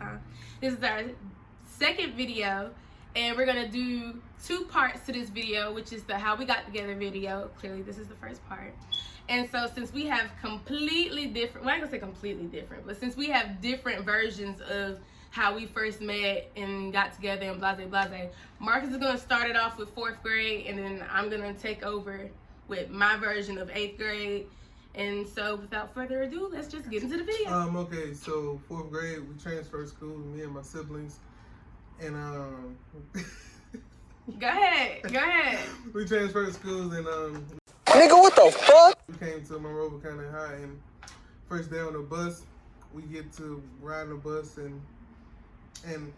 time. This is our second video, and we're gonna do 2 parts to this video, which is the how we got together video. Clearly this is the first part. And so since we have completely different, well, I ain't gonna say completely different, but since we have different versions of how we first met and got together and blase blase, Marcus is gonna start it off with 4th grade, and then I'm gonna take over with my version of 8th grade. And so without further ado, let's just get into the video. Okay, so 4th grade, we transferred schools, me and my siblings, and Go ahead. We transferred schools, and Nigga, what the fuck? we came to Monroe kind of high, and first day on the bus, we get to ride the bus, and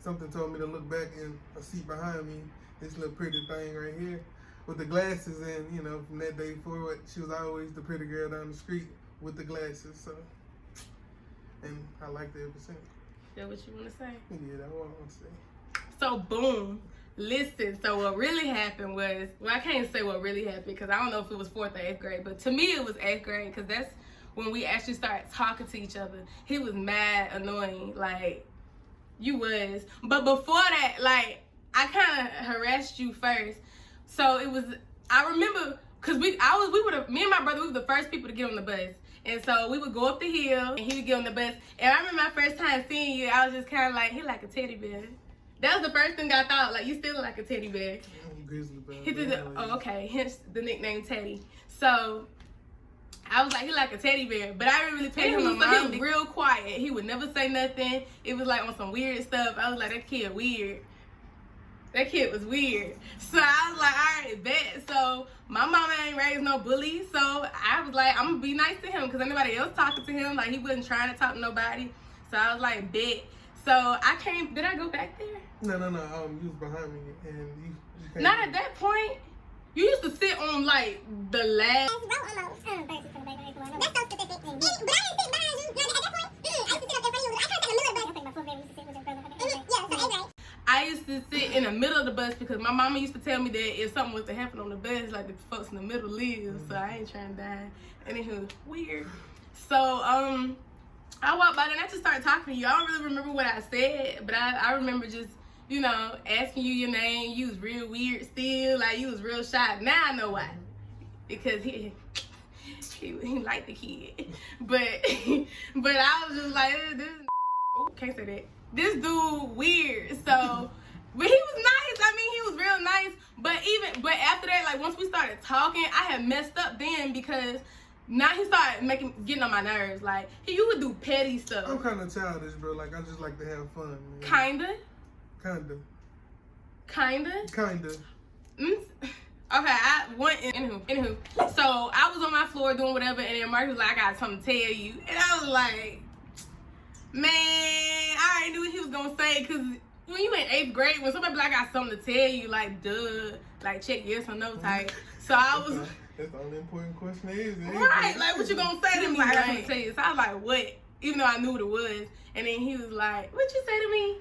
something told me to look back, and a seat behind me, this little pretty thing right here, with the glasses, and you know, from that day forward, she was always the pretty girl down the street with the glasses. So, and I liked it ever since. Is that what you want to say? Yeah, that's what I want to say. So boom, listen. So what really happened was, well, I can't say what really happened because I don't know if it was 4th or 8th grade, but to me it was 8th grade because that's when we actually started talking to each other. He was mad annoying, like you was, but before that, like I kind of harassed you first. So it was, I remember, cause me and my brother, we were the first people to get on the bus. And so we would go up the hill and he would get on the bus. And I remember my first time seeing you, I was just kind of like, he like a teddy bear. That was the first thing I thought, like you still look like a teddy bear. Grizzly bear. Oh, okay, hence the nickname Teddy. So I was like, he like a teddy bear, but I didn't really pay him no mind. He was real quiet. He would never say nothing. It was like on some weird stuff. I was like, that kid weird. That kid was weird. So I was like, all right, bet. So my mama ain't raised no bully. So I was like, I'm gonna be nice to him because anybody else talking to him, like he wasn't trying to talk to nobody. So I was like, bet. So I came, did I go back there? No. You was behind me, and you came. Not at that point. You used to sit on like the last. That's so specific. But I didn't sit behind you. At that point, I used to sit up there for you. I tried to sit in the middle of the bus. I think my 4th grade used to sit with your brother. Yeah, so 8th grade. I used to sit in the middle of the bus because my mama used to tell me that if something was to happen on the bus, like the folks in the middle live, so I ain't trying to die. Anywho, weird. So I walked by and I just started talking to you. I don't really remember what I said, but I remember just, you know, asking you your name. You was real weird still, like you was real shy. Now I know why, because he liked the kid, but I was just like, this. Oh, can't say that. This dude weird. So, but he was nice. I mean, he was real nice. But after that, like once we started talking, I had messed up then because now he started getting on my nerves. Like you would do petty stuff. I'm kind of childish, bro. Like I just like to have fun. Man. Kinda. Okay, anywho. So I was on my floor doing whatever, and then Mark was like, I got something to tell you. And I was like, man, I already knew what he was gonna say, because when you in 8th grade, when somebody be like, I got something to tell you, like, duh, like, check yes or no type. So I was... That's the only important question is. Right, like, what you gonna say to me? Like, I got something to tell you. So I was like, what? Even though I knew what it was. And then he was like, what you say to me?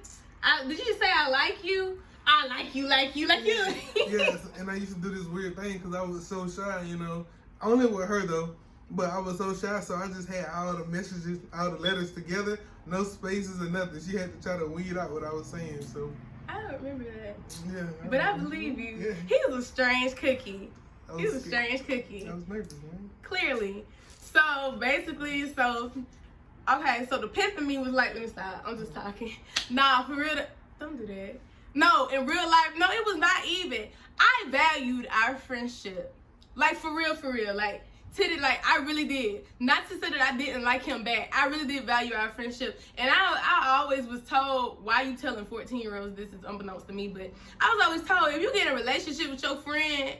Did you just say I like you? I like you. Yes, and I used to do this weird thing because I was so shy, you know. Only with her, though. But I was so shy, so I just had all the messages, all the letters together, no spaces or nothing. She had to try to weed out what I was saying, so. I don't remember that. Yeah. But I believe you. Yeah. He was a strange cookie. I was nervous, man. Clearly. So, basically, okay, so the pimp in me was like, let me stop. I'm just talking. Nah, for real, don't do that. No, in real life, no, it was not even. I valued our friendship. Like, for real, like, I really did. Not to say that I didn't like him back. I really did value our friendship. And I always was told, why you telling 14-year-olds this is unbeknownst to me, but I was always told, if you get in a relationship with your friend,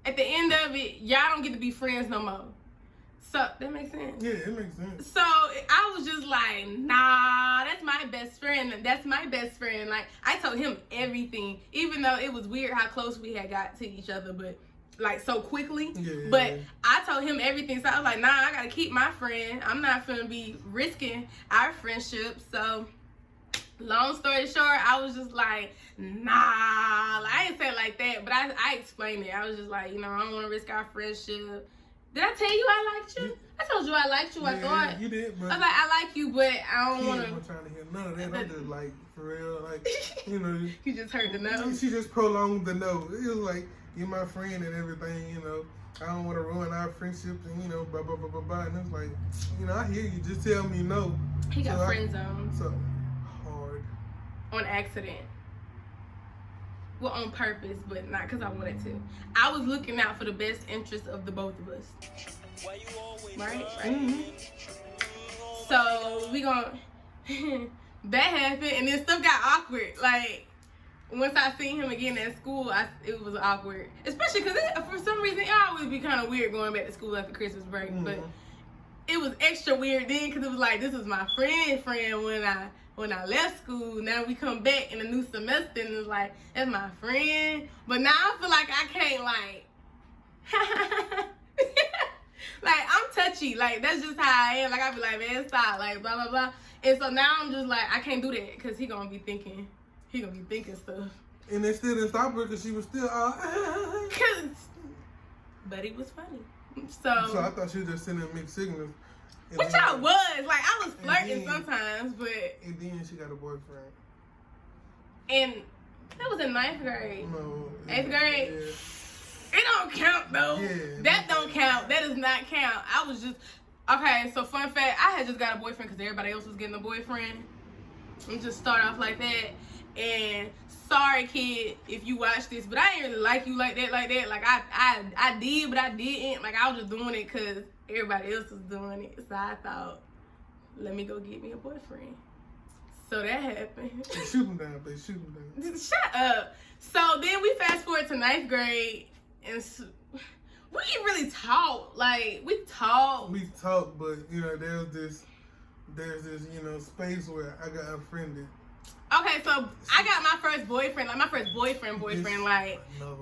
at the end of it, y'all don't get to be friends no more. So, that makes sense? Yeah, it makes sense. So, I was just like, nah, that's my best friend. Like, I told him everything, even though it was weird how close we had got to each other, but like so quickly. Yeah. But I told him everything. So I was like, nah, I gotta keep my friend. I'm not gonna be risking our friendship. So long story short, I was just like, nah. Like, I didn't say it like that, but I explained it. I was just like, you know, I don't want to risk our friendship. Did I tell you I liked you? I told you I liked you. I thought. You did, but I was like, I like you, but I don't want to. I'm trying to hear none of that. I'm just like, for real, like, you know. You just heard the no. She just prolonged the no. It was like, you're my friend and everything, you know. I don't want to ruin our friendship and, you know, blah, blah, blah, blah, blah. And it's like, you know, I hear you. Just tell me no. He got friend zone. So hard. On accident. Well, on purpose, but not because I wanted to. I was looking out for the best interest of the both of us. Right? Mm-hmm. So, we gonna... that happened, and then stuff got awkward. Like, once I seen him again at school, it was awkward. Especially because for some reason, it always be kind of weird going back to school after Christmas break. Mm-hmm. But it was extra weird then because it was like, this was my friend when I left school. Now we come back in a new semester and it's like, that's my friend. But now I feel like I can't like, like I'm touchy. Like that's just how I am. Like I be like, man, stop. Like blah, blah, blah. And so now I'm just like, I can't do that because he gonna be thinking stuff. And they still didn't stop her because she was still but it was funny. So I thought she was just sending mixed signals. Which I was. Like, I was flirting sometimes, but... And then she got a boyfriend. And that was in 9th grade. No. 8th grade? Yeah. It don't count, though. Yeah, that don't count. That does not count. I was just... Okay, so fun fact, I had just got a boyfriend because everybody else was getting a boyfriend. And just start off like that. And sorry, kid, if you watch this, but I didn't really like you like that. Like, I did, but I didn't. Like, I was just doing it because everybody else was doing it. So I thought, let me go get me a boyfriend. So that happened. Shoot him down, babe. Shoot him down. Shut up. So then we fast forward to 9th grade, and we didn't really talk. Like, we talked. We talked, but, you know, there's this, you know, space where I got unfriended. Okay, so I got my first boyfriend, like my first boyfriend, like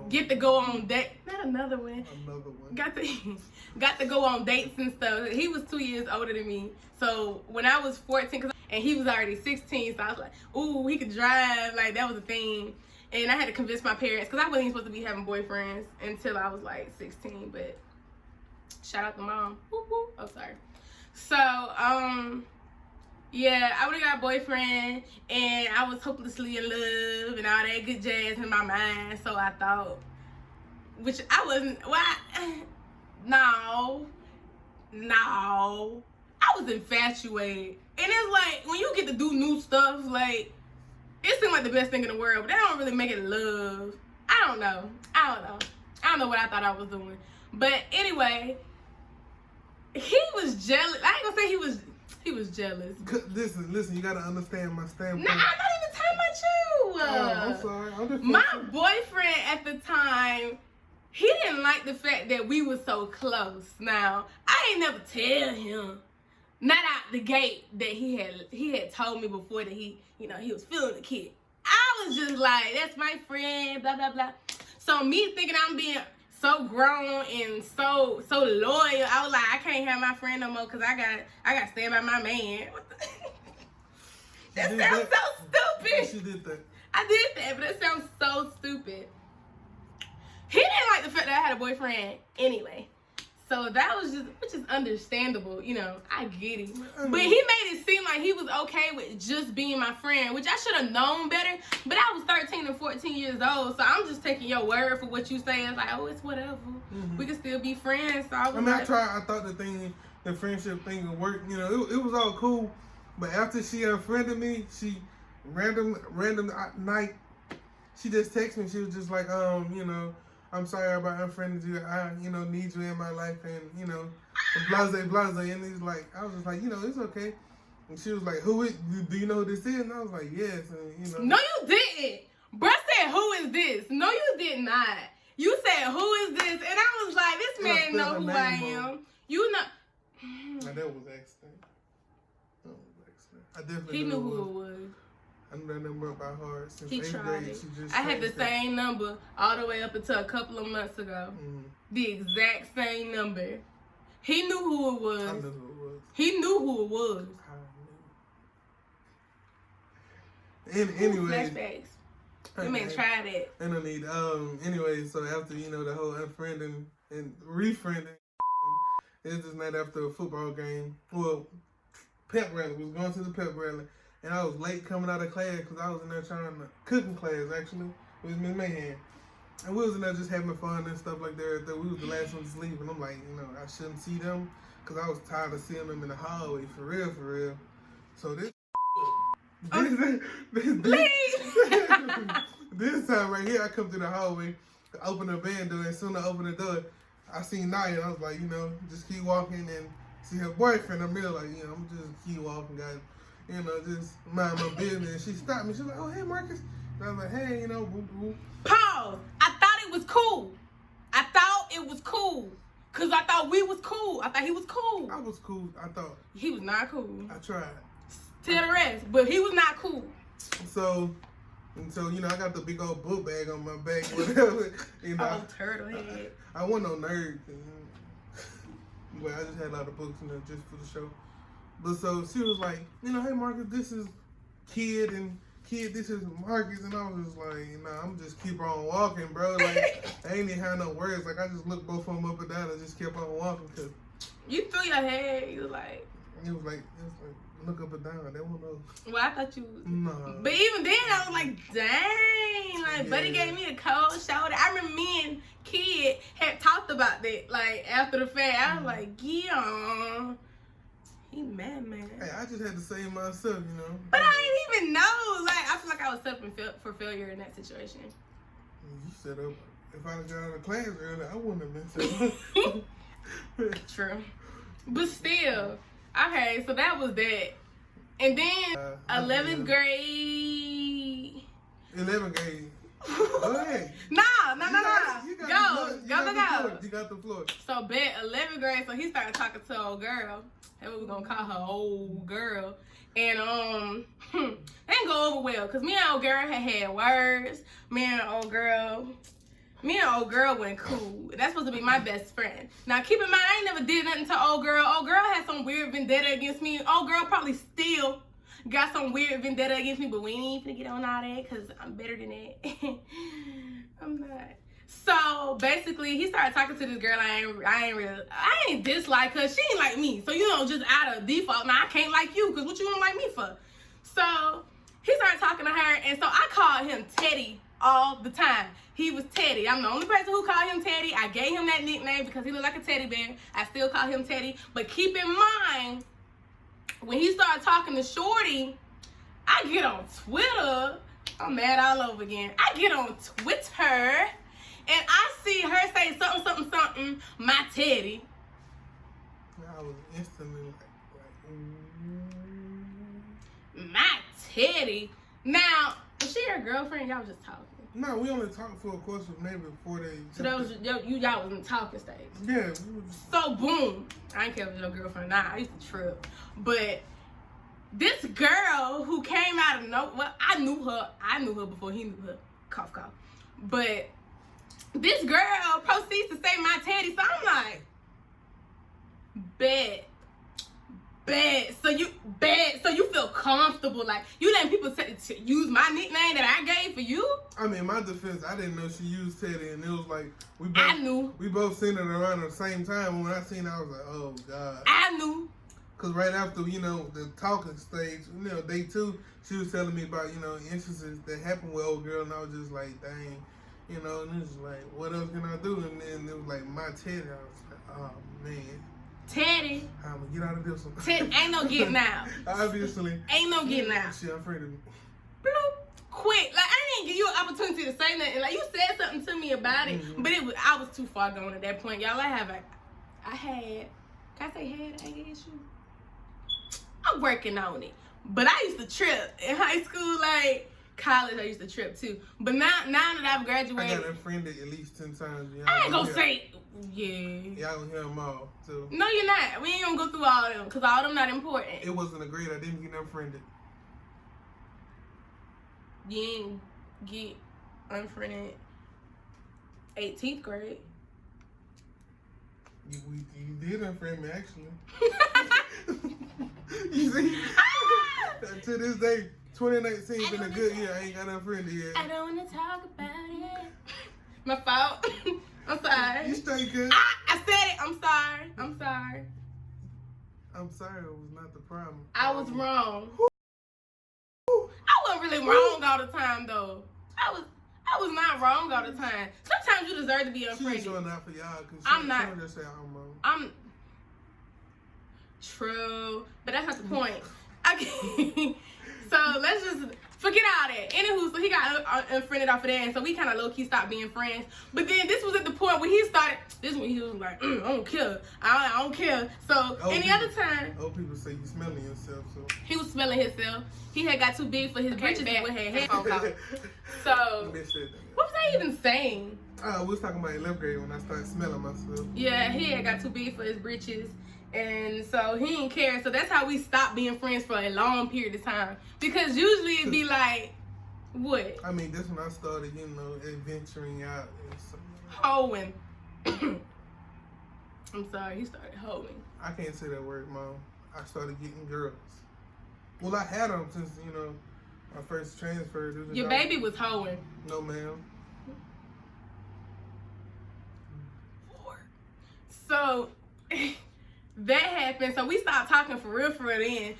get to go on date. Not another one. Another one. Got to go on dates and stuff. He was 2 years older than me, so when I was 14, and he was already 16, so I was like, ooh, he could drive. Like that was a thing, and I had to convince my parents because I wasn't even supposed to be having boyfriends until I was like 16. But shout out to mom. Woo woo. Oh, sorry. So yeah, I would've got a boyfriend, and I was hopelessly in love and all that good jazz in my mind. So I thought, which I wasn't. No, I was infatuated, and it's like when you get to do new stuff, like it seemed like the best thing in the world, but they don't really make it love. I don't know what I thought I was doing, but anyway, he was jealous. I ain't gonna say he was jealous. Listen, you gotta understand my standpoint. Nah, I'm not even talking about you. I'm sorry. My boyfriend at the time, he didn't like the fact that we were so close. Now, I ain't never tell him, not out the gate, that he had told me before that he was feeling the kid. I was just like, that's my friend, blah, blah, blah. So me thinking I'm being so grown and so loyal, I was like, I can't have my friend no more because I got to stand by my man. That sounds so stupid. She did that. I did that, but that sounds so stupid. He didn't like the fact that I had a boyfriend anyway. So that was which is understandable, you know, I get it. But he made it seem like he was okay with just being my friend, which I should have known better. But I was 13 and 14 years old, so I'm just taking your word for what you say. It's like, oh, it's whatever. Mm-hmm. We can still be friends. So I thought the friendship thing would work. You know, it was all cool. But after she unfriended me, she random night, she just texted me. She was just like, you know, I'm sorry about unfriending you. I, you know, need you in my life, and you know, blase. And he's like, I was just like, you know, it's okay. And she was like, do you know who this is? And I was like, yes. And you know, no, you didn't. Bruh said, who is this? No, you did not. You said, who is this? And I was like, this man know who I am. You know. Now, that was accident. I definitely he knew who it was. I knew that number by heart since he 8th tried grade. it. I had the same number all the way up until a couple of months ago. Mm-hmm. The exact same number. He knew who it was. I knew who it was. He knew who it was. Anyway. Flashbacks. You may try that. And I need anyway, so after, you know, the whole unfriending and refriending, It was this night after a football game. Well, pep rally. We was going to the pep rally. And I was late coming out of class because I was in there trying to, cooking class actually. It was Miss Mayhem. And we was in there just having fun and stuff like that. We was the last ones to leave. And I'm like, I shouldn't see them because I was tired of seeing them in the hallway. For real. So this this time right here, I come through the hallway, open the van door, and as soon as I open the door, I seen Nyah, and I was like, just keep walking and see her boyfriend. I'm there like, I'm just keep walking, guys. Just mind my business. And she stopped me. She was like, oh, hey, Marcus. And I was like, hey, boo, boo. Pause. I thought it was cool. Because I thought we was cool. I thought he was cool. I was cool. I thought. He was not cool. I tried. Tell the rest. But he was not cool. So, I got the big old book bag on my back, whatever. Oh, turtle head. I wasn't no nerd. But I just had a lot of books, just for the show. But so she was like, hey Marcus, this is Kid, this is Marcus, and I was just like, I'm just keep on walking, bro. Like, I ain't even had no words. Like, I just looked both of them up and down and just kept on walking. Cause you threw your head, you was like, look up and down. They won't know. Well, I thought you was. No. But even then, I was like, dang. Like, Buddy gave me a cold shoulder. I remember me and Kid had talked about that, like, after the fact. I was like, yeah. He mad, man. Hey, I just had to save myself, But I didn't even know. Like, I feel like I was set up for failure in that situation. You set up. If I got out of class earlier, I wouldn't have been set up. True. But still. Okay, so that was that. And then 11th grade. 11th grade. Go ahead. Nah. You Go. You got the floor. So, 11th grade, so he started talking to old girl. That's what we're gonna call her, old girl. And it didn't go over well, because me and old girl had words. Me and old girl went cool. That's supposed to be my best friend. Now, keep in mind, I ain't never did nothing to old girl. Old girl had some weird vendetta against me. Old girl probably still got some weird vendetta against me, but we ain't even finna get on all that, because I'm better than that. I'm not. So, basically, he started talking to this girl I ain't dislike her. She ain't like me. So, just out of default, now I can't like you, because what you don't like me for? So, he started talking to her, and so I called him Teddy all the time. He was Teddy. I'm the only person who called him Teddy. I gave him that nickname because he looked like a teddy bear. I still call him Teddy. But keep in mind, when he started talking to Shorty, I get on Twitter. I'm mad all over again. I get on Twitter, and I see her say something, my Teddy. I was instantly like, my Teddy. Now, was she your girlfriend? Y'all was just talking. No, we only talked for a course of maybe 4 days. So that was y'all was in talking stage. Yeah. So boom, I ain't care if it was your girlfriend. Nah, I used to trip. But this girl who came out of nowhere, I knew her before he knew her. Cough, cough. But this girl proceeds to say my Teddy, so I'm like, bet. So you feel comfortable, like you letting people use my nickname that I gave for you? I mean, my defense, I didn't know she used Teddy, and it was like we both seen it around at the same time. And when I seen it, I was like, oh god. I knew. Cause right after the talking stage, day 2, she was telling me about instances that happened with old girl, and I was just like, dang, and it was like, what else can I do? And then it was like my Teddy. I was like, oh man. Teddy. I'm gonna get out of this one. Ain't no getting out. Obviously. Ain't no getting out. She afraid of me. Bloop. Quick. Like, I didn't give you an opportunity to say nothing. Like, you said something to me about it, but I was too far gone at that point. Y'all, I had, can I say had anger issue? I'm working on it. But I used to trip in high school, like, college I used to trip too. But now that I've graduated, I got unfriended at least 10 times. I ain't gonna say, yeah. Y'all gonna hear them all too. No, you're not. We ain't gonna go through all of them because all of them not important. It wasn't a grade. I didn't get unfriended. You didn't get unfriended 18th grade. You did unfriend me actually. You see, to this day, 2019 been a good year. I ain't got unfriended yet. I don't want to talk about it. My fault. I'm sorry. You straight, cuz. I said it. I'm sorry. I'm sorry. I'm sorry, it was not the problem. I was wrong. I wasn't really wrong all the time, though. I was not wrong all the time. Sometimes you deserve to be She was unfriended. showing out for y'all because I'm not. She just say I'm wrong. I'm true, but that's not the point. Okay, so let's just forget all that. Anywho, so he got unfriended off of that, and so we kind of low key stopped being friends. But then this was at the point where he started. This when he was like, I don't care. I don't care. So any other time, old people say you smelling yourself. So he was smelling himself. He had got too big for his britches and we had headphones on. So missed that. what was I even saying? We was talking about 11th grade when I started smelling myself. Yeah, he had got too big for his britches. And so he didn't care. So that's how we stopped being friends for a long period of time. Because usually it'd be like, what? I mean, that's when I started, adventuring out and stuff. Hoeing. I'm sorry, he started hoeing. I can't say that word, Mom. I started getting girls. Well, I had them since, my first transfer. Your baby was hoeing. No, ma'am. So that happened. So we stopped talking for real then.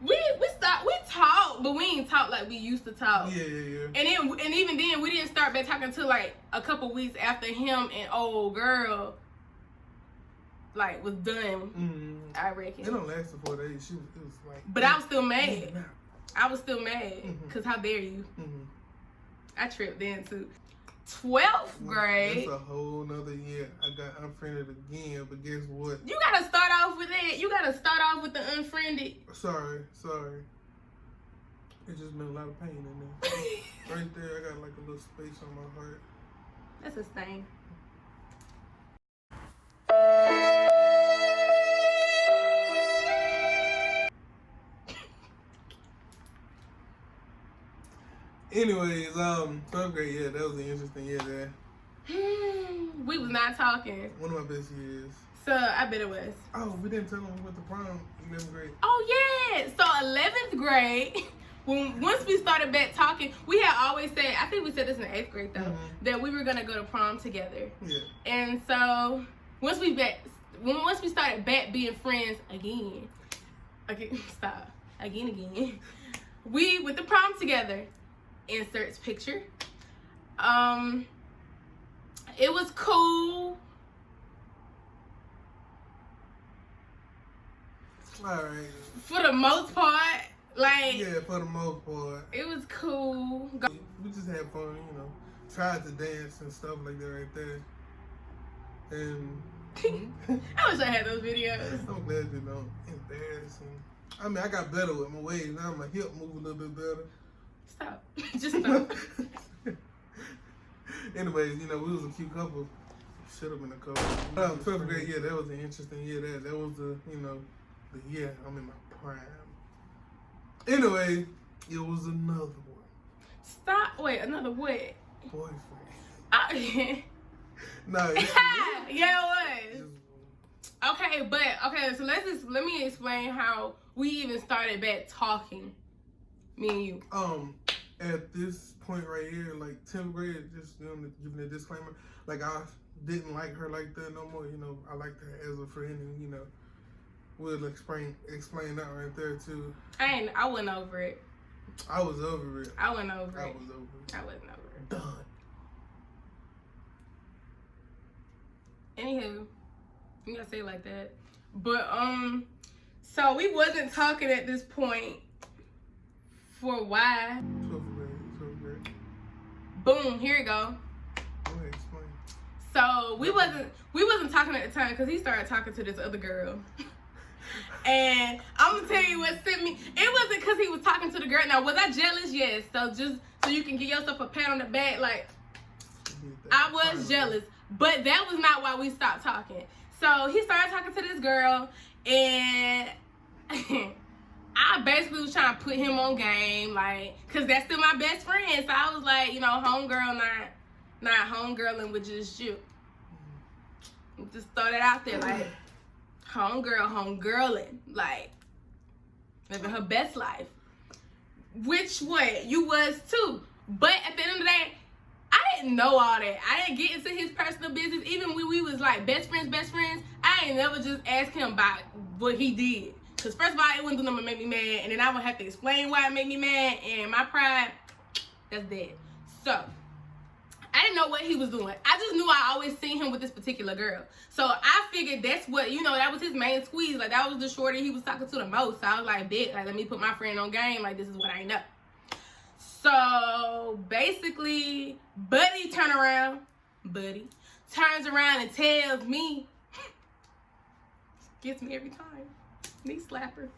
We talked, but we ain't talk like we used to talk. Yeah. And even then we didn't start back talking till like a couple weeks after him and old girl like was done. I reckon. It don't last for 4 days. It was like. But I was still mad. I was still mad because how dare you? I tripped then too. 12th grade. That's a whole nother year. I got unfriended again, but guess what? You gotta start off with it. You gotta start off with the unfriended. Sorry. It's just been a lot of pain in there. Right there, I got like a little space on my heart. That's a stain. Anyways, 12th grade, yeah, that was an interesting year there. We was not talking. One of my best years. So I bet it was. Oh, we didn't tell them we went to prom in 11th grade. Oh yeah. So 11th grade, once we started back talking, we had always said, I think we said this in the 8th grade though, that we were gonna go to prom together. Yeah. And so once we started back being friends again, we went to prom together. Inserts picture. It was cool. Alright. For the most part, like. Yeah, for the most part. It was cool. We just had fun, Tried to dance and stuff like that right there. And I wish I had those videos. I'm glad you don't embarrassing. I mean, I got better with my waves. Now my hip move a little bit better. Stop. Just stop. Anyways, we was a cute couple. Should have been a couple. 12th grade, yeah, that was an interesting year. That was the year I'm in my prime. Anyway, it was another one. Stop. Wait, another what? Boyfriend. No. Yeah, it was. Okay, so let me explain how we even started back talking. Me and you. At this point right here, like 10th grade, just giving a disclaimer, like I didn't like her like that no more. I liked her as a friend, and we'll explain that right there too. I wasn't over it. I was over it. I wasn't over it. I was over it. I wasn't over it. Done. Anywho, you gotta say it like that. But so we wasn't talking at this point. For why? 12th grade. Boom, here we go. Go ahead, explain. So we wasn't talking at the time because he started talking to this other girl. And I'm gonna tell you what sent me. It wasn't because he was talking to the girl. Now, was I jealous? Yes. So just so you can give yourself a pat on the back, like I was jealous. But that was not why we stopped talking. So he started talking to this girl, and I basically was trying to put him on game, like, cause that's still my best friend. So I was like, homegirl, not homegirling with just you. Just throw that out there, like, homegirling, like, living her best life. Which what you was too. But at the end of the day, I didn't know all that. I didn't get into his personal business. Even when we was like best friends, I ain't never just asked him about what he did. Because first of all, it wouldn't do nothing to make me mad. And then I would have to explain why it made me mad. And my pride, that's dead. So, I didn't know what he was doing. I just knew I always seen him with this particular girl. So, I figured that's what, that was his main squeeze. Like, that was the shorty he was talking to the most. So, I was like, bet, like, let me put my friend on game. Like, this is what I know. So, basically, Buddy turns around and tells me, gets me every time. Knee slapper.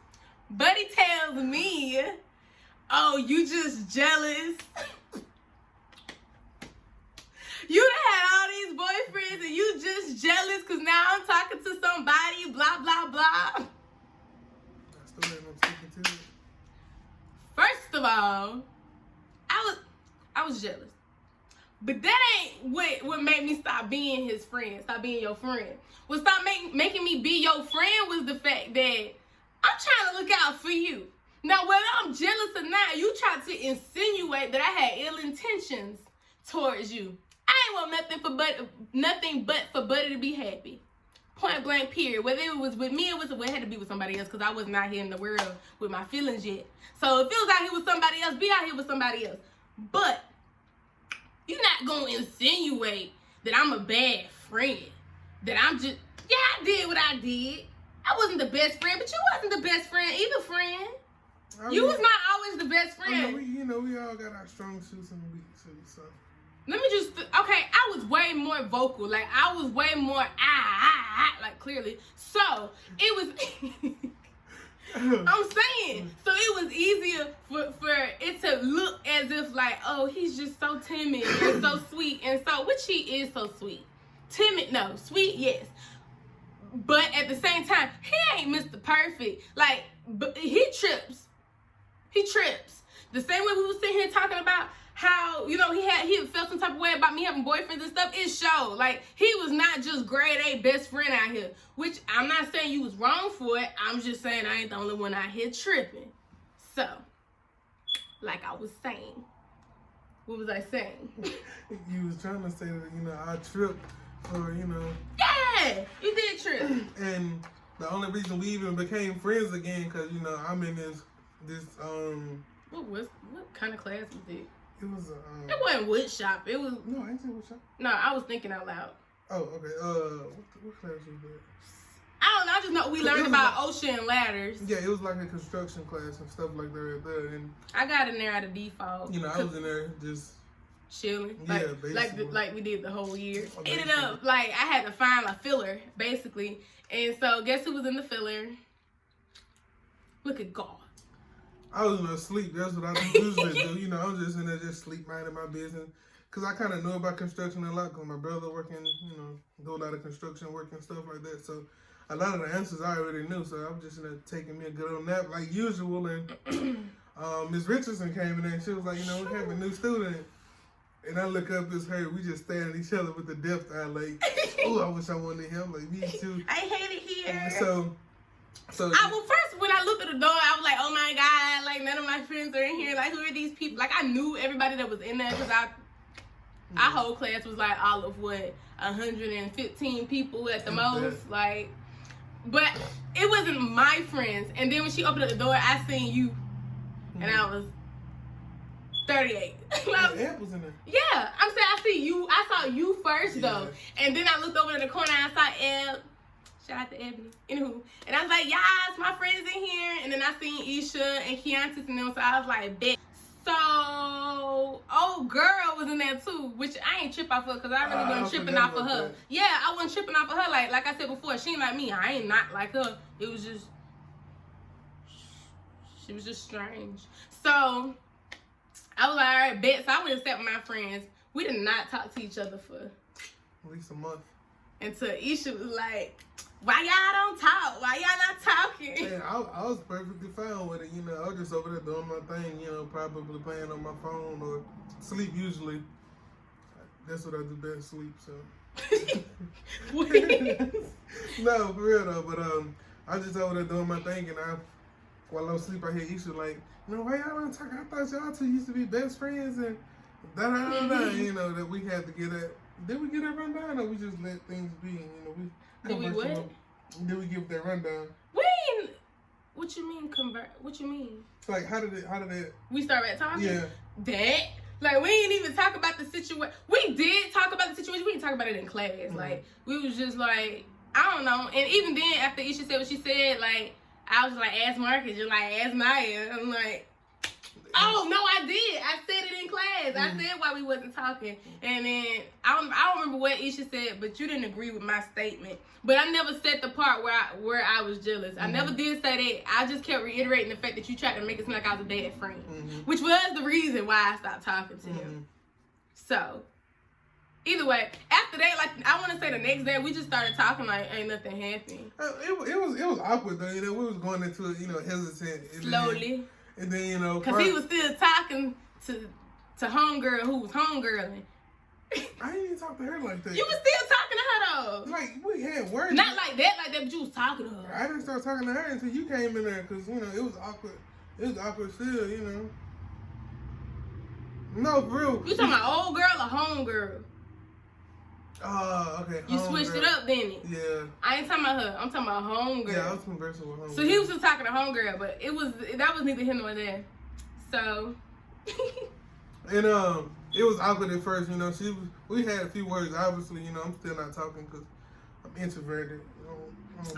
Buddy tells me, oh, you just jealous. You done had all these boyfriends and you just jealous because now I'm talking to somebody, blah, blah, blah. That's the way I'm sticking to it. First of all, I was jealous. But that ain't what made me stop being his friend, stop being your friend. What stopped making me be your friend was the fact that I'm trying to look out for you. Now, whether I'm jealous or not, you tried to insinuate that I had ill intentions towards you. I ain't want nothing but for Buddy to be happy. Point blank, period. Whether it was with me or it had to be with somebody else because I was not here in the world with my feelings yet. So if it was out here with somebody else, be out here with somebody else. But you're not going to insinuate that I'm a bad friend. That I'm just, yeah, I did what I did. I wasn't the best friend, but you wasn't the best friend either, friend. You was not always the best friend. We all got our strong suits and weak suits, so. Let me just, okay, I was way more vocal. Like, I was way more, like, clearly. So, it was, I'm saying, so it was easier for it to look as if, like, oh, he's just so timid and so sweet. And so, which he is so sweet. Timid, no. Sweet, yes. But at the same time, he ain't Mr. Perfect. Like, but he trips. He trips. The same way we was sitting here talking about how, he felt some type of way about me having boyfriends and stuff. It showed. Like, he was not just grade A best friend out here. Which, I'm not saying you was wrong for it. I'm just saying I ain't the only one out here tripping. So, like I was saying. What was I saying? You was trying to say that, I tripped or, Yeah! You did trip. And the only reason we even became friends again, because, I'm in this What kind of class was it? it was It wasn't wood shop. It was. No, I ain't saying what shop. No, I was thinking out loud. Oh, okay. What class was that? I don't know. I just know we learned about ocean ladders. Yeah, it was like a construction class and stuff like that. And I got in there out of default. I was in there just chilling. Yeah, basically. Like we did the whole year. Okay. Ended up like I had to find a filler basically, and so guess who was in the filler? Look at God. I was asleep. That's what I usually do. I'm just in there just sleep minding my business. Because I kind of know about construction a lot because my brother working, do a lot of construction work and stuff like that. So a lot of the answers I already knew. So I'm just in there taking me a good old nap like usual. And Miss Richardson came in there and she was like, we have a new student. And I look up, it's her. We just staring at each other with the depth eye like, oh, I wish I wanted him. Like, me too. I hate it here. And so first when I looked at the door, I was like, oh my God, like none of my friends are in here. Like, who are these people? Like, I knew everybody that was in there because our whole class was like all of 115 people at the most. Like, but it wasn't my friends. And then when she opened up the door, I seen you, and I was 38. Ed was in there. Yeah, I'm saying I see you. I saw you first though, and then I looked over in the corner and I saw Ed. Shout out to Ebony. Anywho, and I was like, yes, my friends in here. And then I seen Isha and Keontae and them, so I was like, bet. So, old girl was in there too, which I ain't trip off of because I really wasn't tripping off of her. That. Yeah, I wasn't tripping off of her. Like I said before, she ain't like me. I ain't not like her. It was just, she was just strange. So, I was like, all right, bet. So I went and sat with my friends. We did not talk to each other for at least a month. Until Isha was like, why y'all don't talk? Why y'all not talking? Man, I was perfectly fine with it. I was just over there doing my thing, probably playing on my phone or sleep usually. That's what I do best, sleep, so. No, for real though, but I was just over there doing my thing and while I was asleep, I hear Isha like, why y'all don't talk? I thought y'all two used to be best friends and That rundown, you know, that we had to get at. Did we get that rundown, or we just let things be? You know, Did we what? Did we give that rundown? What you mean convert? What you mean? Like, how did it? We start back talking? Yeah. That? Like, we didn't even talk about the situation. We did talk about the situation. We didn't talk about it in class. Mm-hmm. Like, we was just like, I don't know. And even then, after Isha said what she said, like, I was like, ask Marcus. You're like, ask Nyah. I'm like, oh, no, I did. I said it in class. I said why we wasn't talking. And then, I don't remember what Isha said, but you didn't agree with my statement. But I never said the part where I was jealous. I never did say that. I just kept reiterating the fact that you tried to make it seem like I was a bad friend. Which was the reason why I stopped talking to him. So, either way, after that, like, I want to say the next day, we just started talking like ain't nothing happened. It was awkward, though. You know, we was going into it, you know, hesitant. Slowly. And then, you know, because he was still talking to homegirl who was homegirling. I didn't even talk to her like that. You was still talking to her though. Like, we had words. Not like that, but you was talking to her. I didn't start talking to her until you came in there, because, you know, it was awkward. It was awkward still, you know. No, for real. You talking about old girl or homegirl? Okay. You switched it up, didn't it? Yeah. I ain't talking about her. I'm talking about homegirl. Yeah, I was conversing with homegirl. So he was just talking to homegirl, but that was neither here nor there. So. And it was awkward at first, you know. We had a few words. Obviously, you know, I'm still not talking because I'm introverted.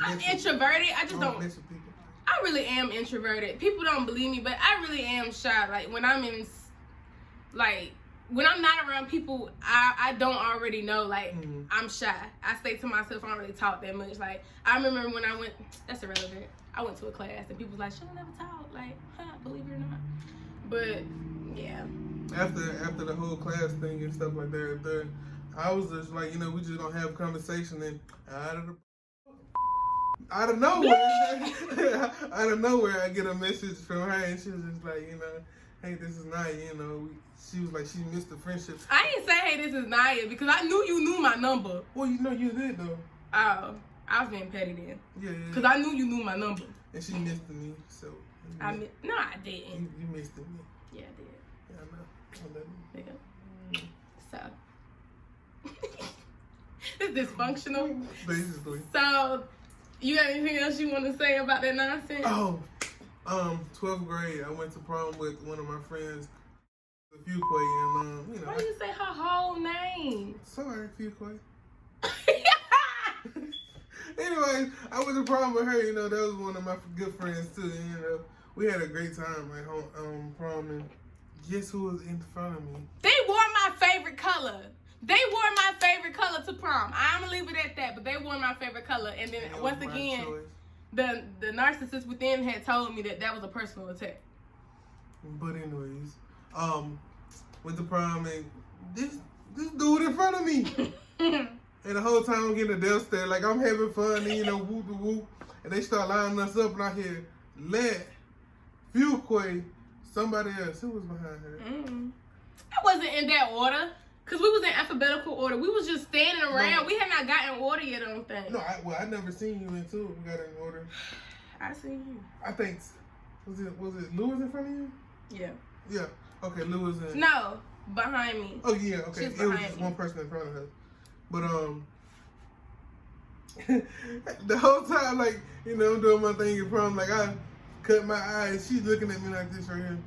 I'm introverted. I just don't. Mess with people. I really am introverted. People don't believe me, but I really am shy. Like when I'm not around people, I don't already know. Like I'm shy. I stay to myself. I don't really talk that much. Like I remember when I went. That's irrelevant. I went to a class and people was like, "She'll never talk." Like, believe it or not. But yeah. After the whole class thing and stuff like that, I was just like, you know, we just gonna have a conversation, and out of nowhere, I get a message from her, and she was just like, you know, hey, this is Nyah, you know. She was like, she missed the friendship. I didn't say, hey, this is Nyah, because I knew you knew my number. Well, you know you did, though. Oh, I was being petty then. Yeah. Because I knew you knew my number. And she missed me, so. No, I didn't. You missed me. Yeah, I did. Yeah, I know. So, it's dysfunctional. Basically. So, you got anything else you want to say about that nonsense? Oh, 12th grade, I went to prom with one of my friends, Fuquay, and you know. Why do you say her whole name? Sorry, Fuquay. Anyways, I went to prom with her. You know, that was one of my good friends too. And, you know, we had a great time at home prom, and guess who was in front of me? They wore my favorite color. They wore my favorite color to prom. I'm gonna leave it at that, but they wore my favorite color. And then once again, the narcissist within had told me that was a personal attack. But anyways, went to prom, and this dude in front of me. And the whole time I'm getting a death stare, like I'm having fun, and you know, whoop de whoop. And they start lining us up, and I hear, let Fuquay, somebody else. Who was behind her? I wasn't in that order, because we was in alphabetical order. We was just standing around. No. We had not gotten order yet, I don't think. No, I never seen you until we got in order. I seen you. I think, was it Lewis in front of you? Yeah. Yeah. Okay, Lewis in. No, behind me. Oh, yeah, okay. It was just one person in front of her. But, the whole time, like, you know, I'm doing my thing in prom, like, I cut my eyes. She's looking at me like this right here.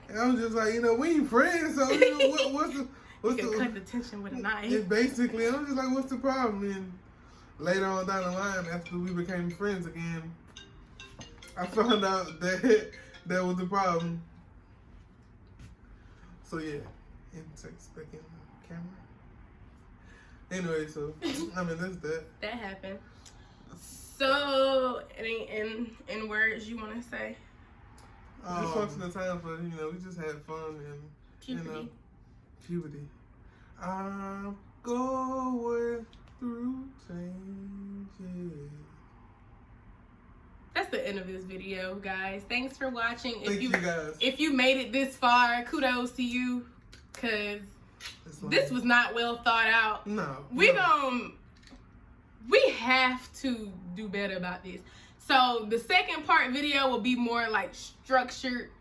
And I was just like, you know, we ain't friends, so, you know, what's the... You can cut the tension with a knife. It's basically, I'm just like, what's the problem? And later on down the line, after we became friends again, I found out that was the problem. So, yeah. Back in the camera. Anyway, so, I mean, that's that. That happened. So, any in words you want to say? Just function of time for, you know, we just had fun and, puberty. You know, puberty. I'm going through changes. That's the end of this video, guys. Thanks for watching. Thank you guys. If you made it this far, kudos to you, because this was not well thought out. No. We have to do better about this. So the second part video will be more like structured.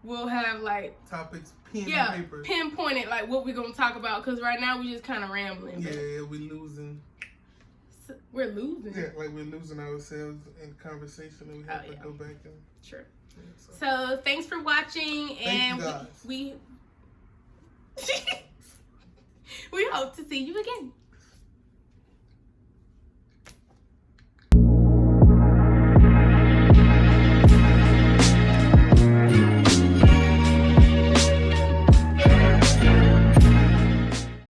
we'll have like topics, pen and paper. Pinpointed like what we're gonna talk about. Cause right now we just kind of rambling. Yeah, we losing. We're losing. Yeah, like we're losing ourselves in conversation, and we have to go back and. Sure. Yeah, so thanks for watching, and you guys. we we hope to see you again.